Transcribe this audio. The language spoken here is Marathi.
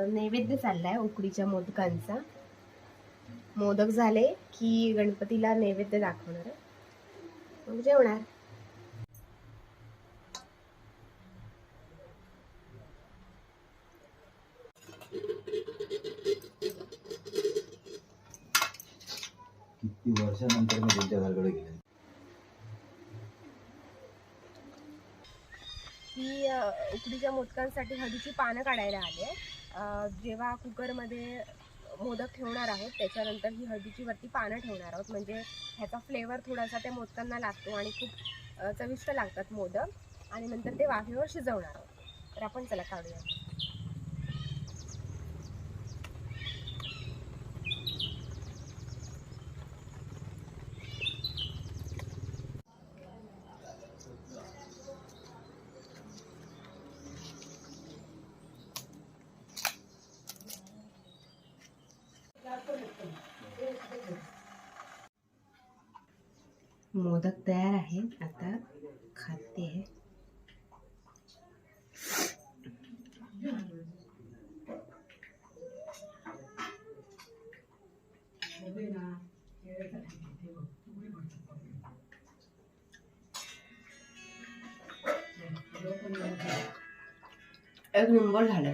नैवेद्य चाललाय उकडीच्या मोदकांचा. मोदक झाले की गणपतीला नैवेद्य दाखवणार, मग जेवणार. किती वर्षानंतर मी त्यांच्या घराकडे गेले. ही उकडीच्या मोदकांसाठी हळदीची पानं काढायला आले. जेव्हा कुकरमध्ये मोदक ठेवणार आहोत त्याच्यानंतर ही हळदीची वरती पानं ठेवणार आहोत, म्हणजे ह्याचा फ्लेवर थोडासा त्या मोदकांना लागतो आणि खूप चविष्ट लागतात मोदक. आणि नंतर ते वाफेवर शिजवणार आहोत. तर आपण चला काढूया. मोदक तयार आहे, आता खाते. एक नंबर झालं.